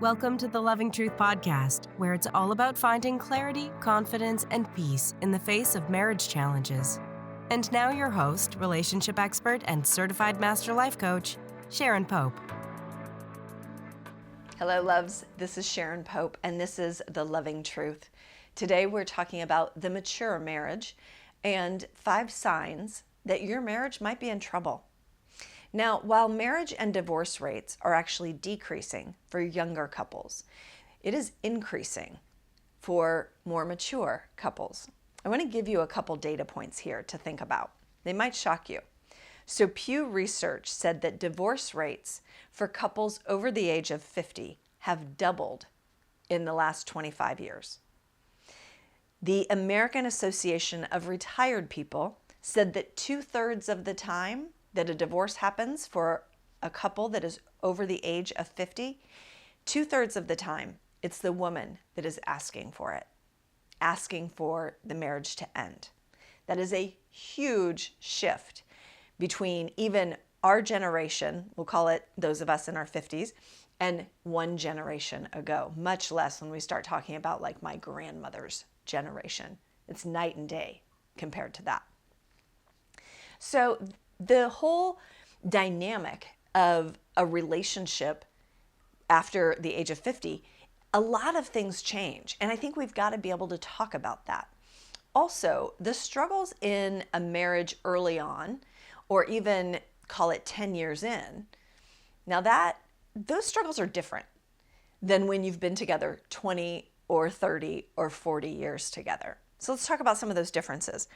Welcome to the Loving Truth Podcast, where it's all about finding clarity, confidence, and peace in the face of marriage challenges. And now your host, relationship expert, and certified master life coach, Sharon Pope. Hello, loves. This is Sharon Pope, and this is The Loving Truth. Today, we're talking about the mature marriage and 5 signs that your marriage might be in trouble. Now, while marriage and divorce rates are actually decreasing for younger couples, it is increasing for more mature couples. I want to give you a couple data points here to think about. They might shock you. So Pew Research said that divorce rates for couples over the age of 50 have doubled in the last 25 years. The American Association of Retired People said that 2/3 of the time that a divorce happens for a couple that is over the age of 50, 2/3 of the time, it's the woman that is asking for it, asking for the marriage to end. That is a huge shift between even our generation, we'll call it those of us in our 50s, and one generation ago, much less when we start talking about like my grandmother's generation. It's night and day compared to that. So the whole dynamic of a relationship after the age of 50, a lot of things change. And I think we've got to be able to talk about that. Also, the struggles in a marriage early on, or even call it 10 years in, now those struggles are different than when you've been together 20 or 30 or 40 years together. So let's talk about some of those differences.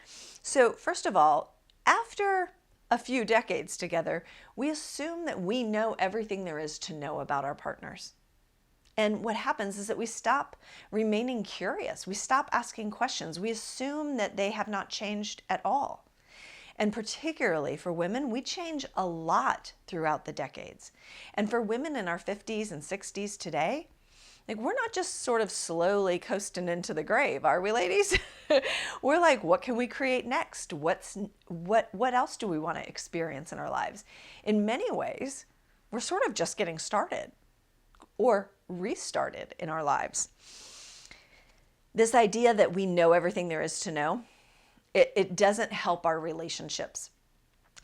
So first of all, after a few decades together, we assume that we know everything there is to know about our partners. And what happens is that we stop remaining curious. We stop asking questions. We assume that they have not changed at all. And particularly for women, we change a lot throughout the decades. And for women in our 50s and 60s today, like we're not just sort of slowly coasting into the grave, are we, ladies? We're like, what can we create next? What else do we want to experience in our lives? In many ways, we're sort of just getting started or restarted in our lives. This idea that we know everything there is to know, it doesn't help our relationships.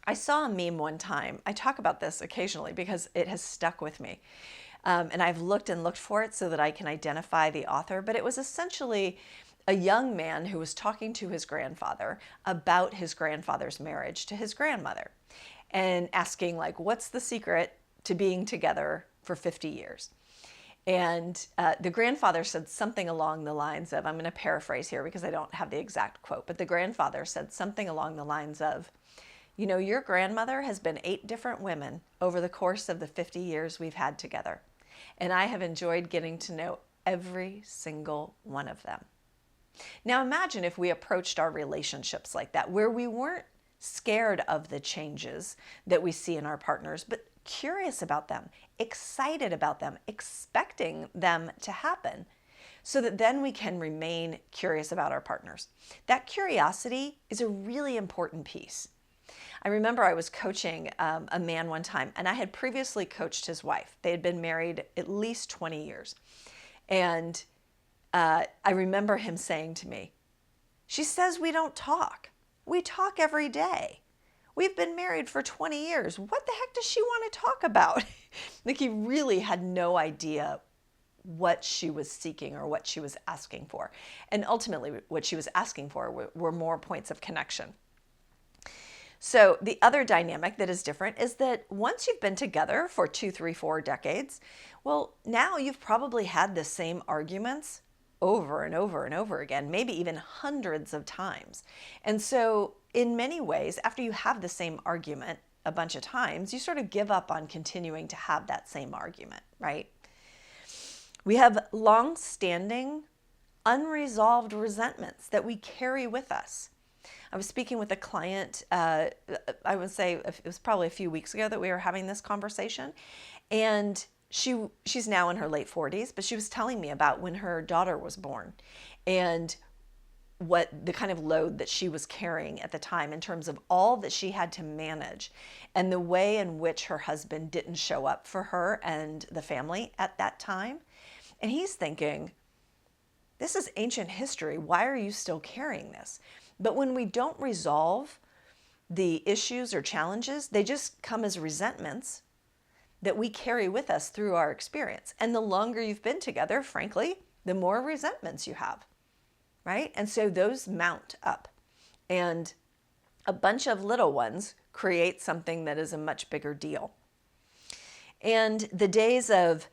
I saw a meme one time. I talk about this occasionally because it has stuck with me. And I've looked and looked for it so that I can identify the author, but it was essentially a young man who was talking to his grandfather about his grandfather's marriage to his grandmother and asking like, what's the secret to being together for 50 years? And the grandfather said something along the lines of, I'm going to paraphrase here because I don't have the exact quote, but the grandfather said something along the lines of, you know, your grandmother has been 8 different women over the course of the 50 years we've had together. And I have enjoyed getting to know every single one of them. Now imagine if we approached our relationships like that, where we weren't scared of the changes that we see in our partners, but curious about them, excited about them, expecting them to happen, so that then we can remain curious about our partners. That curiosity is a really important piece. I remember I was coaching a man one time, and I had previously coached his wife. They had been married at least 20 years. And I remember him saying to me, she says we don't talk. We talk every day. We've been married for 20 years. What the heck does she want to talk about? Like he really had no idea what she was seeking or what she was asking for. And ultimately what she was asking for were more points of connection. So the other dynamic that is different is that once you've been together for 2, 3, 4 decades, well, now you've probably had the same arguments over and over and over again, maybe even hundreds of times. And so in many ways, after you have the same argument a bunch of times, you sort of give up on continuing to have that same argument, right? We have long-standing, unresolved resentments that we carry with us. I was speaking with a client, I would say it was probably a few weeks ago that we were having this conversation. And she's now in her late 40s, but she was telling me about when her daughter was born. And what the kind of load that she was carrying at the time in terms of all that she had to manage and the way in which her husband didn't show up for her and the family at that time. And he's thinking, this is ancient history. Why are you still carrying this? But when we don't resolve the issues or challenges, they just come as resentments that we carry with us through our experience. And the longer you've been together, frankly, the more resentments you have, right? And so those mount up. And a bunch of little ones create something that is a much bigger deal. And the days of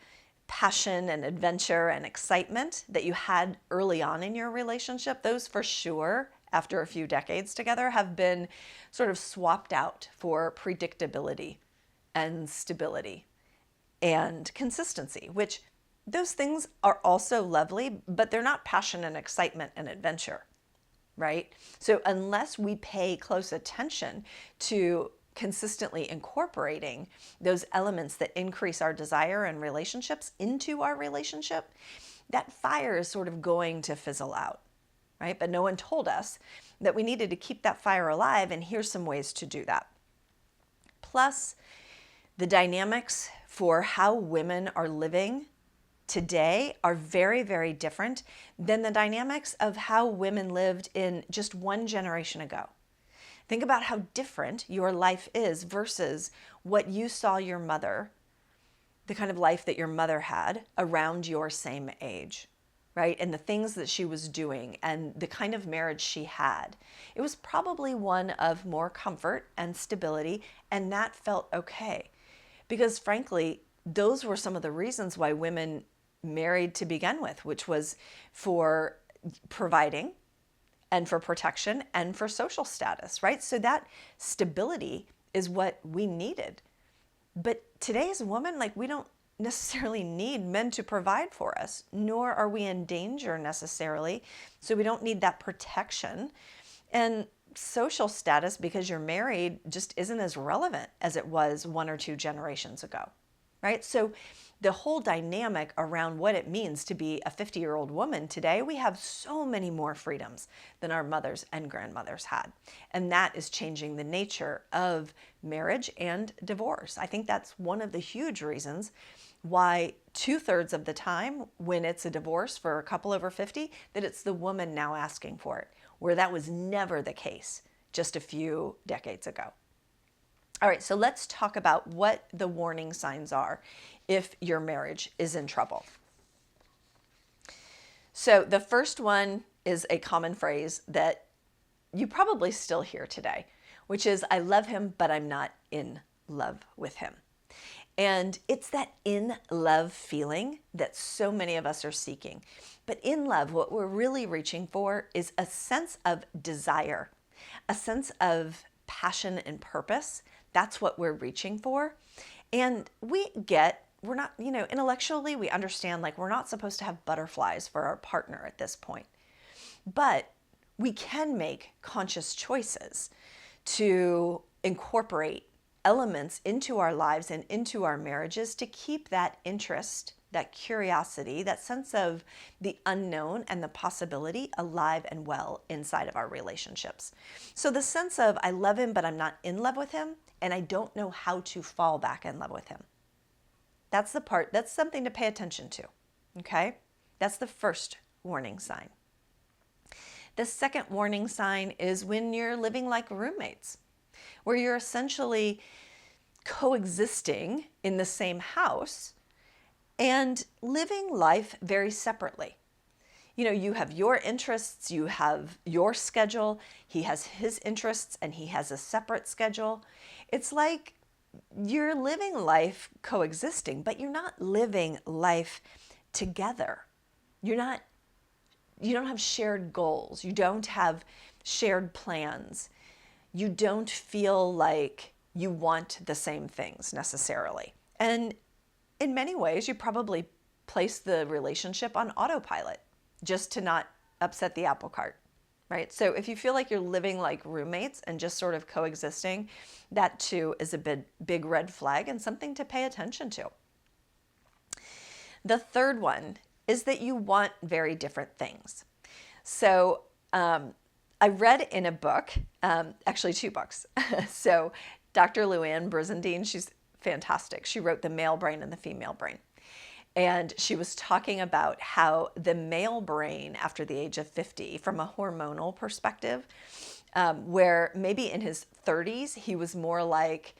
passion and adventure and excitement that you had early on in your relationship, those for sure, after a few decades together, have been sort of swapped out for predictability and stability and consistency, which those things are also lovely, but they're not passion and excitement and adventure, right? So unless we pay close attention to consistently incorporating those elements that increase our desire and relationships into our relationship, that fire is sort of going to fizzle out, right? But no one told us that we needed to keep that fire alive, and here's some ways to do that. Plus, the dynamics for how women are living today are very, very different than the dynamics of how women lived in just one generation ago. Think about how different your life is versus what you saw your mother, the kind of life that your mother had around your same age, right? And the things that she was doing and the kind of marriage she had. It was probably one of more comfort and stability, and that felt okay. Because frankly, those were some of the reasons why women married to begin with, which was for providing and for protection and for social status, right? So that stability is what we needed. But today as a woman, like, we don't necessarily need men to provide for us, nor are we in danger necessarily. So we don't need that protection. And social status, because you're married, just isn't as relevant as it was 1 or 2 generations ago, right? So the whole dynamic around what it means to be a 50-year-old woman today, we have so many more freedoms than our mothers and grandmothers had. And that is changing the nature of marriage and divorce. I think that's one of the huge reasons why 2/3 of the time when it's a divorce for a couple over 50, that it's the woman now asking for it, where that was never the case just a few decades ago. All right, so let's talk about what the warning signs are if your marriage is in trouble. So the first one is a common phrase that you probably still hear today, which is, I love him, but I'm not in love with him. And it's that in love feeling that so many of us are seeking. But in love, what we're really reaching for is a sense of desire, a sense of passion and purpose. That's what we're reaching for. And we're not, intellectually we understand, like, we're not supposed to have butterflies for our partner at this point. But we can make conscious choices to incorporate elements into our lives and into our marriages to keep that interest, that curiosity, that sense of the unknown and the possibility alive and well inside of our relationships. So the sense of, I love him, but I'm not in love with him, and I don't know how to fall back in love with him. That's the part, that's something to pay attention to, okay? That's the first warning sign. The second warning sign is when you're living like roommates, where you're essentially coexisting in the same house and living life very separately. You have your interests, you have your schedule, he has his interests, and he has a separate schedule. It's like you're living life coexisting, but you're not living life together. You don't have shared goals. You don't have shared plans. You don't feel like you want the same things necessarily. And in many ways, you probably place the relationship on autopilot just to not upset the apple cart, right? So if you feel like you're living like roommates and just sort of coexisting, that too is a big red flag and something to pay attention to. The third one is that you want very different things. So I read in a book, actually two books. So Dr. Luann Brizendine, she's fantastic. She wrote The Male Brain and the Female Brain. And she was talking about how the male brain after the age of 50, from a hormonal perspective, where maybe in his 30s, he was more like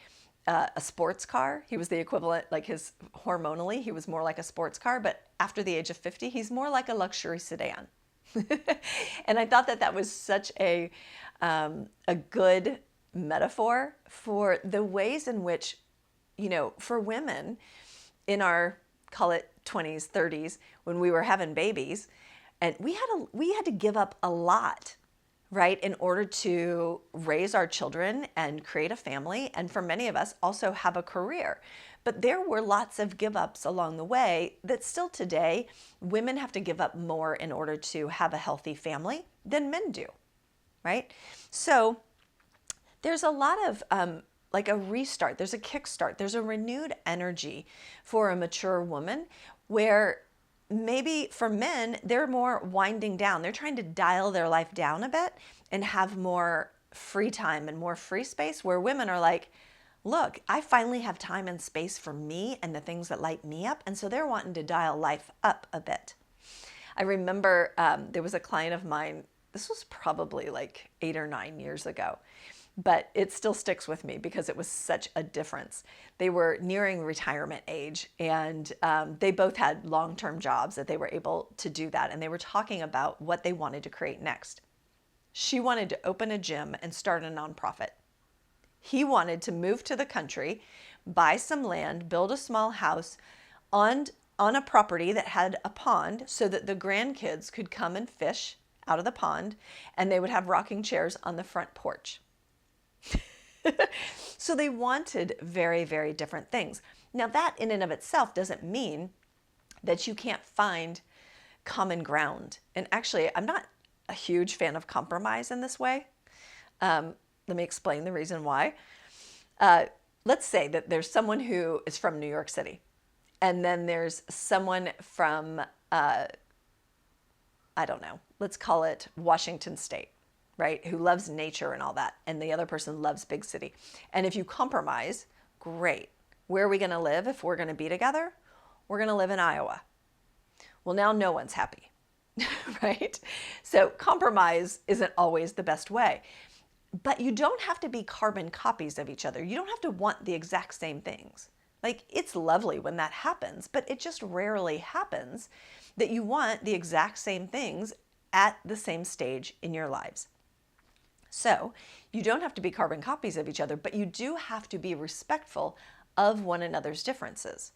a sports car. He was the equivalent, like hormonally, he was more like a sports car. But after the age of 50, he's more like a luxury sedan. And I thought that was such a good metaphor for the ways in which, for women in our, call it 20s, 30s, when we were having babies, and we had to give up a lot, right, in order to raise our children and create a family, and for many of us also have a career. But there were lots of give ups along the way that still today, women have to give up more in order to have a healthy family than men do, right? So there's a lot of like a restart, there's a kickstart, there's a renewed energy for a mature woman, where maybe for men, they're more winding down. They're trying to dial their life down a bit and have more free time and more free space, where women are like, look, I finally have time and space for me and the things that light me up. And so they're wanting to dial life up a bit. I remember there was a client of mine, this was probably like 8 or 9 years ago, but it still sticks with me because it was such a difference. They were nearing retirement age, and they both had long-term jobs that they were able to do that. And they were talking about what they wanted to create next. She wanted to open a gym and start a nonprofit. He wanted to move to the country, buy some land, build a small house on a property that had a pond so that the grandkids could come and fish out of the pond, and they would have rocking chairs on the front porch. So they wanted very, very different things. Now, that in and of itself doesn't mean that you can't find common ground. And actually, I'm not a huge fan of compromise in this way. Let me explain the reason why. Let's say that there's someone who is from New York City, and then there's someone from, I don't know, let's call it Washington State, right, who loves nature and all that, and the other person loves big city. And if you compromise, great. Where are we going to live if we're going to be together? We're going to live in Iowa. Well, now no one's happy, right? So compromise isn't always the best way. But you don't have to be carbon copies of each other. You don't have to want the exact same things. Like, it's lovely when that happens, but it just rarely happens that you want the exact same things at the same stage in your lives. So you don't have to be carbon copies of each other, but you do have to be respectful of one another's differences.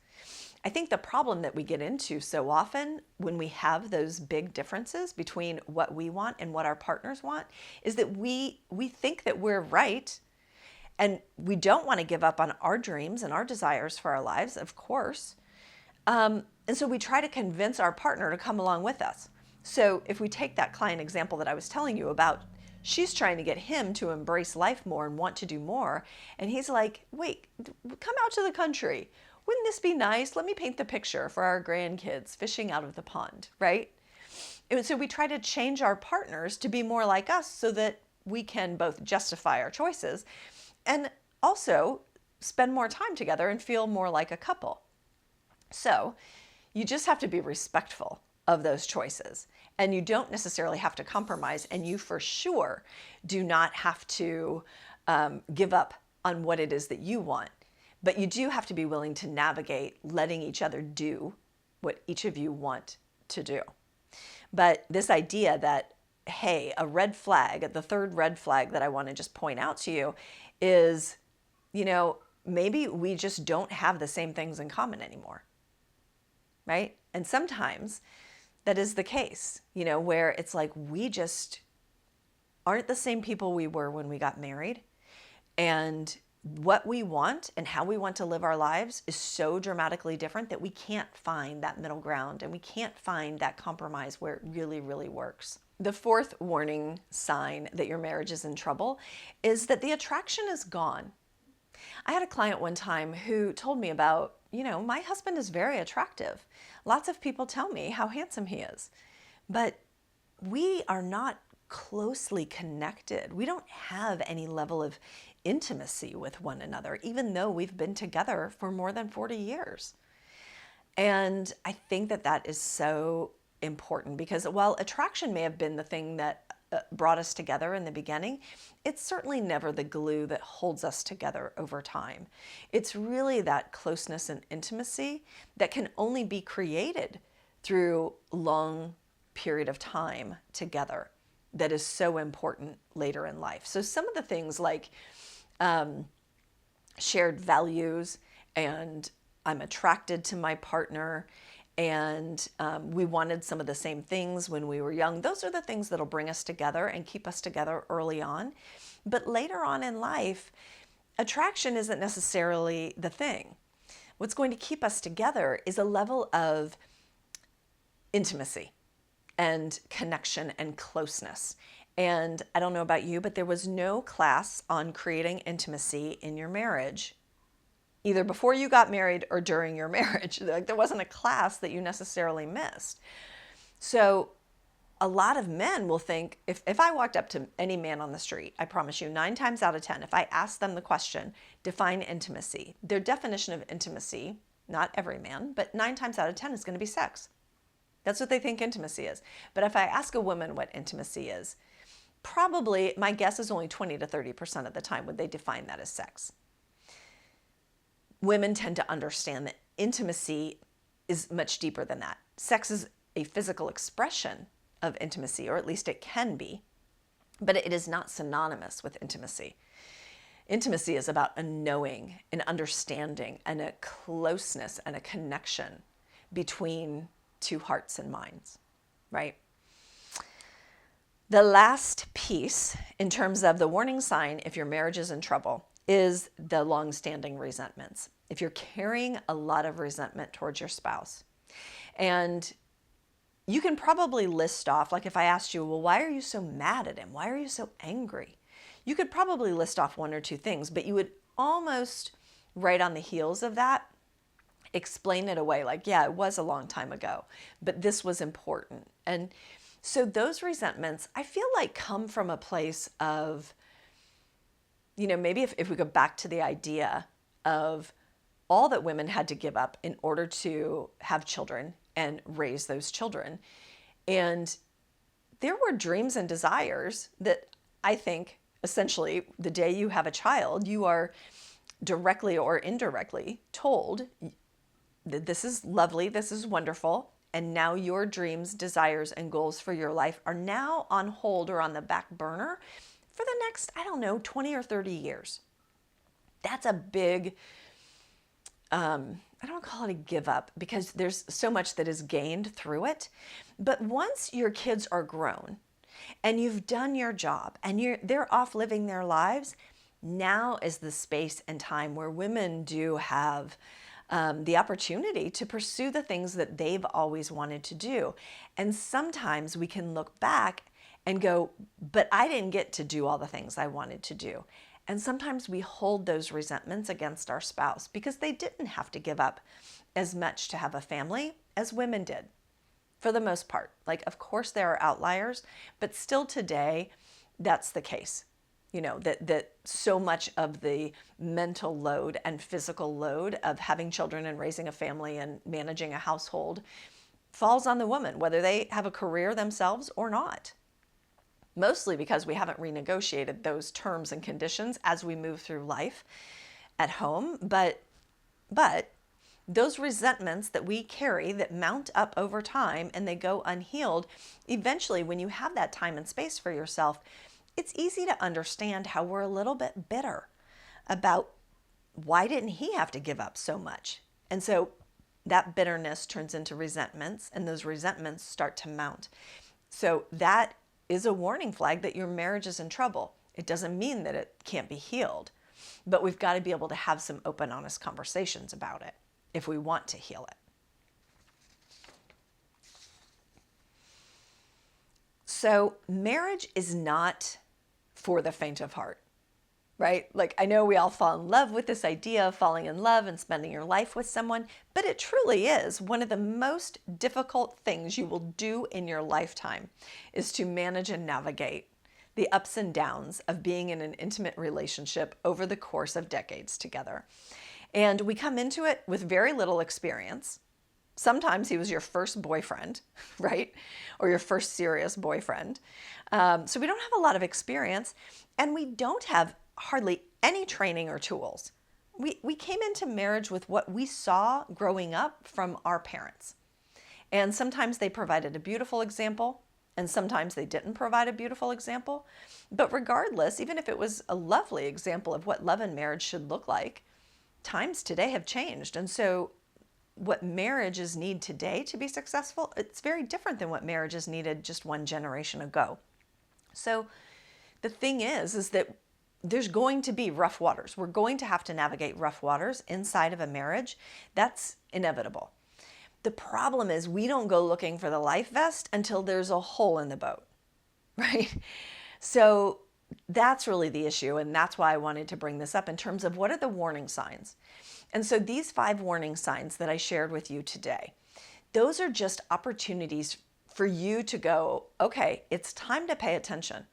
I think the problem that we get into so often when we have those big differences between what we want and what our partners want is that we think that we're right, and we don't want to give up on our dreams and our desires for our lives, of course. And so we try to convince our partner to come along with us. So if we take that client example that I was telling you about, she's trying to get him to embrace life more and want to do more. And he's like, wait, come out to the country. Wouldn't this be nice? Let me paint the picture for our grandkids fishing out of the pond, right? And so we try to change our partners to be more like us so that we can both justify our choices and also spend more time together and feel more like a couple. So you just have to be respectful of those choices, and you don't necessarily have to compromise, and you for sure do not have to give up on what it is that you want. But you do have to be willing to navigate letting each other do what each of you want to do. But this idea that, hey, a red flag, the third red flag that I want to just point out to you is, maybe we just don't have the same things in common anymore, right? And sometimes that is the case, where it's like we just aren't the same people we were when we got married. And what we want and how we want to live our lives is so dramatically different that we can't find that middle ground, and we can't find that compromise where it really, really works. The fourth warning sign that your marriage is in trouble is that the attraction is gone. I had a client one time who told me about, my husband is very attractive. Lots of people tell me how handsome he is, but we are not closely connected. We don't have any level of intimacy with one another, even though we've been together for more than 40 years. And I think that that is so important, because while attraction may have been the thing that brought us together in the beginning, it's certainly never the glue that holds us together over time. It's really that closeness and intimacy that can only be created through long period of time together that is so important later in life. So some of the things like shared values, and I'm attracted to my partner, and we wanted some of the same things when we were young. Those are the things that'll bring us together and keep us together early on. But later on in life, attraction isn't necessarily the thing. What's going to keep us together is a level of intimacy and connection and closeness. And I don't know about you, but there was no class on creating intimacy in your marriage, either before you got married or during your marriage. Like, there wasn't a class that you necessarily missed. So a lot of men will think, if I walked up to any man on the street, I promise you 9 times out of 10, if I asked them the question, define intimacy, their definition of intimacy, not every man, but 9 times out of 10 is going to be sex. That's what they think intimacy is. But if I ask a woman what intimacy is, probably my guess is only 20 to 30% of the time would they define that as sex. Women tend to understand that intimacy is much deeper than that. Sex is a physical expression of intimacy, or at least it can be, but it is not synonymous with intimacy. Intimacy is about a knowing, an understanding, and a closeness and a connection between two hearts and minds, right? The last piece in terms of the warning sign if your marriage is in trouble is the long-standing resentments. If you're carrying a lot of resentment towards your spouse, and you can probably list off, like if I asked you, well, why are you so mad at him? Why are you so angry? You could probably list off 1 or 2 things, but you would almost right on the heels of that explain it away like, yeah, it was a long time ago, but this was important. And so those resentments, I feel like, come from a place of, maybe if we go back to the idea of all that women had to give up in order to have children and raise those children. And there were dreams and desires that I think essentially the day you have a child, you are directly or indirectly told that this is lovely, this is wonderful, and now your dreams, desires, and goals for your life are now on hold or on the back burner for the next, 20 or 30 years. That's a big, I don't call it a give up, because there's so much that is gained through it. But once your kids are grown and you've done your job and they're off living their lives, now is the space and time where women do have the opportunity to pursue the things that they've always wanted to do. And sometimes we can look back and go, but I didn't get to do all the things I wanted to do. And sometimes we hold those resentments against our spouse because they didn't have to give up as much to have a family as women did, for the most part. Like, of course, there are outliers, but still today, that's the case. That so much of the mental load and physical load of having children and raising a family and managing a household falls on the woman, whether they have a career themselves or not. Mostly because we haven't renegotiated those terms and conditions as we move through life at home. But those resentments that we carry that mount up over time and they go unhealed, eventually when you have that time and space for yourself, it's easy to understand how we're a little bit bitter about why didn't he have to give up so much? And so that bitterness turns into resentments, and those resentments start to mount. So that is a warning flag that your marriage is in trouble. It doesn't mean that it can't be healed, but we've got to be able to have some open, honest conversations about it if we want to heal it. So marriage is not for the faint of heart, right? Like, I know we all fall in love with this idea of falling in love and spending your life with someone, but it truly is one of the most difficult things you will do in your lifetime is to manage and navigate the ups and downs of being in an intimate relationship over the course of decades together. And we come into it with very little experience. Sometimes he was your first boyfriend, right? Or your first serious boyfriend. So we don't have a lot of experience, and we don't have hardly any training or tools. We came into marriage with what we saw growing up from our parents. And sometimes they provided a beautiful example, and sometimes they didn't provide a beautiful example. But regardless, even if it was a lovely example of what love and marriage should look like, times today have changed. And so what marriages need today to be successful, it's very different than what marriages needed just one generation ago. So the thing is that there's going to be rough waters. We're going to have to navigate rough waters inside of a marriage. That's inevitable. The problem is we don't go looking for the life vest until there's a hole in the boat, right? So that's really the issue, and that's why I wanted to bring this up in terms of what are the warning signs. And so these 5 warning signs that I shared with you today, those are just opportunities for you to go, okay, it's time to pay attention,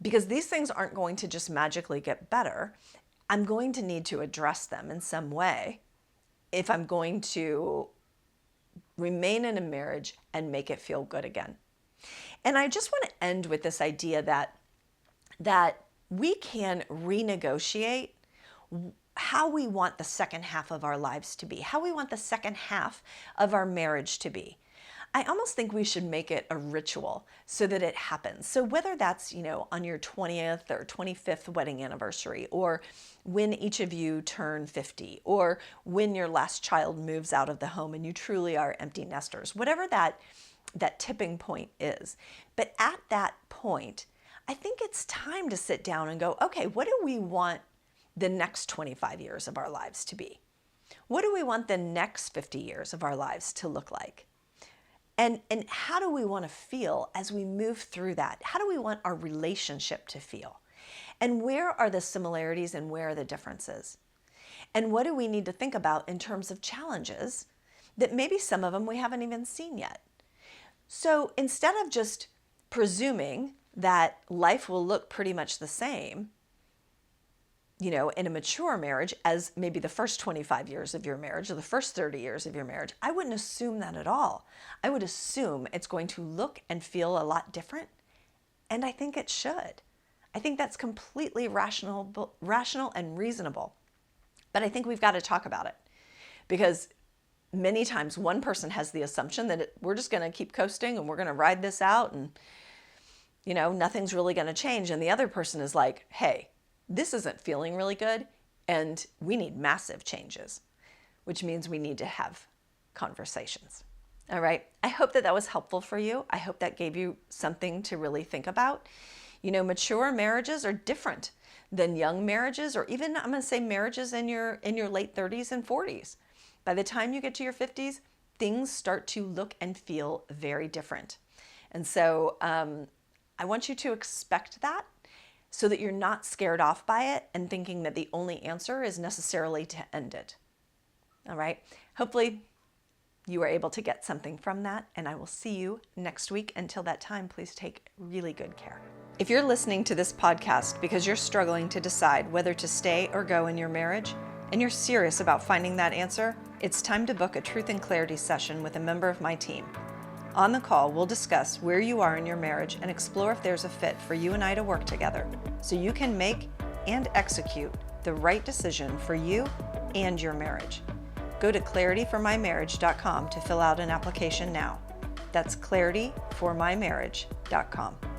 because these things aren't going to just magically get better. I'm going to need to address them in some way if I'm going to remain in a marriage and make it feel good again. And I just want to end with this idea that we can renegotiate how we want the second half of our lives to be, how we want the second half of our marriage to be. I almost think we should make it a ritual so that it happens. So whether that's, on your 20th or 25th wedding anniversary, or when each of you turn 50, or when your last child moves out of the home and you truly are empty nesters, whatever that tipping point is. But at that point, I think it's time to sit down and go, okay, what do we want the next 25 years of our lives to be? What do we want the next 50 years of our lives to look like? And how do we want to feel as we move through that? How do we want our relationship to feel? And where are the similarities and where are the differences? And what do we need to think about in terms of challenges that maybe some of them we haven't even seen yet? So instead of just presuming that life will look pretty much the same, in a mature marriage as maybe the first 25 years of your marriage or the first 30 years of your marriage, I wouldn't assume that at all. I would assume it's going to look and feel a lot different, and I think it should. I think that's completely rational and reasonable. But I think we've got to talk about it, because many times one person has the assumption that we're just going to keep coasting and we're going to ride this out and, nothing's really going to change. And the other person is like, hey, this isn't feeling really good, and we need massive changes, which means we need to have conversations. All right. I hope that was helpful for you. I hope that gave you something to really think about. Mature marriages are different than young marriages, or even, I'm going to say, marriages in your late 30s and 40s. By the time you get to your 50s, things start to look and feel very different. And so I want you to expect that, so that you're not scared off by it and thinking that the only answer is necessarily to end it. All right. Hopefully you were able to get something from that, and I will see you next week. Until that time, please take really good care. If you're listening to this podcast because you're struggling to decide whether to stay or go in your marriage, and you're serious about finding that answer, it's time to book a Truth and Clarity session with a member of my team. On the call, we'll discuss where you are in your marriage and explore if there's a fit for you and I to work together, so you can make and execute the right decision for you and your marriage. Go to clarityformymarriage.com to fill out an application now. That's clarityformymarriage.com.